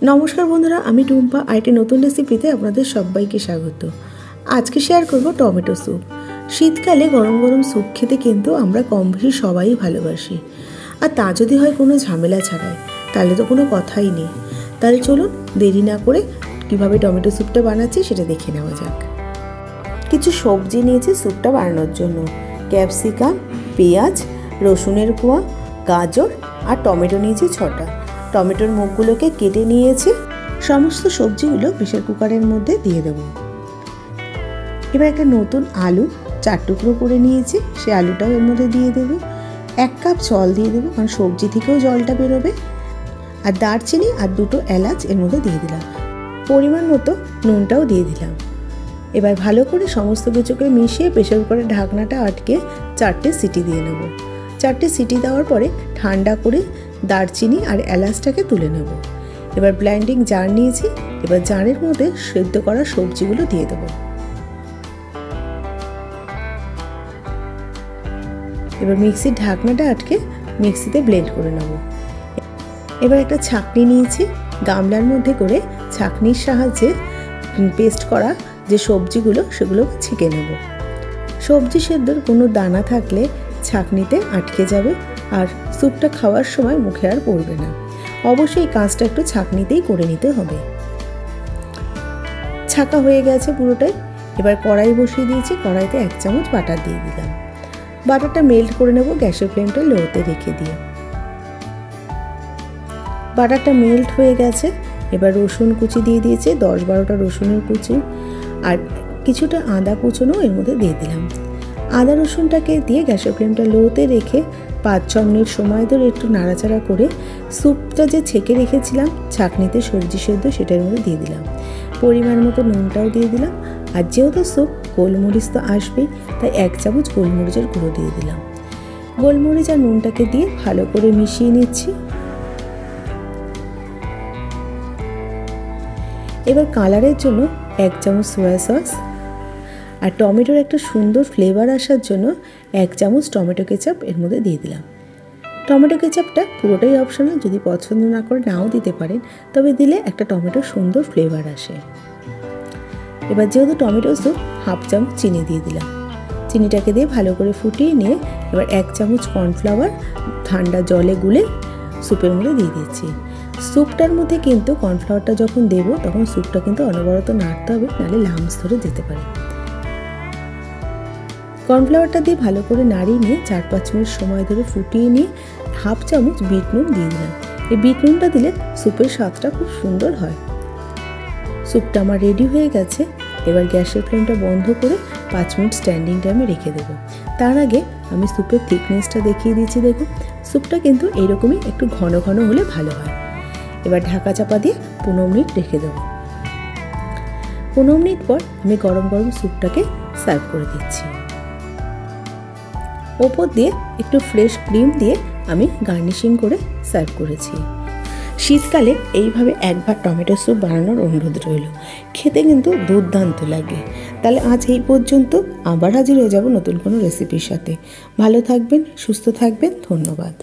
नमस्कार बंधुरा, आमी टुम्पा आईटी नतून रेसिपिते आपनादेर सबाइके स्वागत। आज के शेयर करब टमेटो सूप। शीतकाले गरम गरम सूप खेते किन्तु आमरा कम बेशी सबाई भालोबासी, और ता जोदि हय कोनो झामेला छाड़ाई ताहले तो कोनो कथाई नेই। ताहले चलुन देरी ना करे किभाबे टमेटो सूपटा बानाচ্ছি सेटा देखे नेওয়া যাক। কিছু সবজি নিয়েছি सूपटा বানানোর জন্য। ক্যাপসিকাম, পেঁয়াজ, রসুনের কোয়া, গাজর আর টমেটো নিয়েছি 6টা। টমেটোর মুখগুলোকে কেটে নিয়েছি। সমস্ত সবজিগুলো প্রেসার কুকারের মধ্যে দিয়ে দেব। এবার একটা নতুন আলু 4 টুকরো করে নিয়েছি, সেই আলুটাও এর মধ্যে দিয়ে দেব। 1 কাপ জল দিয়ে দেব, কারণ সবজি থেকেও জলটা বেরোবে। আর দারচিনি আর 2টো এলাচ এর মধ্যে দিয়ে দিলাম। পরিমাণ মতো নুনটাও দিয়ে দিলাম। এবার ভালো করে সমস্ত কিছুকে মিশিয়ে প্রেসার কুকারের ঢাকনাটা আটকে 4টে সিটি দিয়ে নেব। 4টে সিটি দেওয়ার পরে ঠান্ডা করে দারচিনি আর এলাচটাকে তুলে নেব। এবার ব্লেন্ডিং জার নিয়েছি, এবার জারের মধ্যে সেদ্ধ করা সবজিগুলো দিয়ে দেব। এবার মিক্সির ঢাকনাটা আটকে মিক্সিতে ব্লেন্ড করে নেব। এবার একটা ছাঁকনি নিয়েছি, গামলার মধ্যে করে ছাঁকনির সাহায্যে পেস্ট করা যে সবজিগুলো সেগুলো ছেঁকে নেব। সবজি সেদ্ধর কোনো দানা থাকলে ছাঁকনিতে আটকে যাবে আর স্যুপটা খাওয়ার সময় মুখে আর পড়বে না। অবশ্যই কাজটা একটু ছাঁকনিতেই করে নিতে হবে। ছাঁকা হয়ে গেছে পুরোটাই। এবার কড়াই বসিয়ে দিয়েছি, কড়াইতে 1 চামচ বাটার দিয়ে দিলাম। বাটারটা মেল্ট করে নেব গ্যাসের ফ্লেমটা লোতে রেখে দিয়ে। বাটারটা মেল্ট হয়ে গেছে। এবার রসুন কুচি দিয়ে দিয়েছি, 10-12টা রসুনের কুচি আর কিছুটা আদা কুচোনো এর মধ্যে দিয়ে দিলাম। আদা রসুনটাকে দিয়ে গ্যাসের ফ্লেমটা লোতে রেখে 5-6 মিনিট সময় ধরে একটু নাড়াচাড়া করে স্যুপটা যে ছেঁকে রেখেছিলাম ছাঁকনিতে সবজি সেদ্ধ সেটার মধ্যে দিয়ে দিলাম। পরিমাণ মতো নুনটাও দিয়ে দিলাম। আর যেহেতু স্যুপ গোলমরিচ তো আসবেই, তাই 1 চামচ গোলমরিচের গুঁড়ো দিয়ে দিলাম। গোলমরিচ আর নুনটাকে দিয়ে ভালো করে মিশিয়ে নিচ্ছি। এবার কালারের জন্য 1 চামচ সয়া সস আর টমেটোর একটা সুন্দর ফ্লেভার আসার জন্য 1 চামচ টমেটো কেচাপ এর মধ্যে দিয়ে দিলাম। টমেটো কেচাপটা পুরোটাই অপশনাল, যদি পছন্দ না করে নাও দিতে পারেন, তবে দিলে একটা টমেটোর সুন্দর ফ্লেভার আসে। এবার যেহেতু টমেটো স্যুপ 1/2 চামচ চিনি দিয়ে দিলাম। চিনিটাকে দিয়ে ভালো করে ফুটিয়ে নিয়ে এবার 1 চামচ কর্নফ্লাওয়ার ঠান্ডা জলে গুলে স্যুপের মধ্যে দিয়ে দিচ্ছি। স্যুপটার মধ্যে কিন্তু কর্নফ্লাওয়ারটা যখন দেবো তখন স্যুপটা কিন্তু অনবরত নাড়তে হবে, নাহলে লামস ধরে যেতে পারে। কর্নফ্লাওয়ারটা দিয়ে ভালো করে নাড়িয়ে নিয়ে 4-5 মিনিট সময় ধরে ফুটিয়ে নিয়ে 1/2 চামচ বিট নুন দিয়ে দিলাম। এই বিট নুনটা দিলে স্যুপের স্বাদটা খুব সুন্দর হয়। স্যুপটা আমার রেডি হয়ে গেছে। এবার গ্যাসের ফ্লেমটা বন্ধ করে 5 মিনিট স্ট্যান্ডিং টাইমে রেখে দেবো। তার আগে আমি স্যুপের থিকনেসটা দেখিয়ে দিয়েছি। দেখুন, স্যুপটা কিন্তু এইরকমই একটু ঘন ঘন হলে ভালো হয়। এবার ঢাকা চাপা দিয়ে 15 মিনিট রেখে দেবো। 15 মিনিট পর আমি গরম গরম স্যুপটাকে সার্ভ করে দিচ্ছি। ওপর দিয়ে একটু ফ্রেশ ক্রিম দিয়ে আমি গার্নিশিং করে সার্ভ করেছি। শীতকালে এইভাবে একবার টমেটো স্যুপ বানানোর অনুরোধ রইল। খেতে কিন্তু দুর্দান্ত লাগে। তাহলে আজ এই পর্যন্ত, আবার হাজির হয়ে যাব নতুন কোনো রেসিপির সাথে। ভালো থাকবেন, সুস্থ থাকবেন, ধন্যবাদ।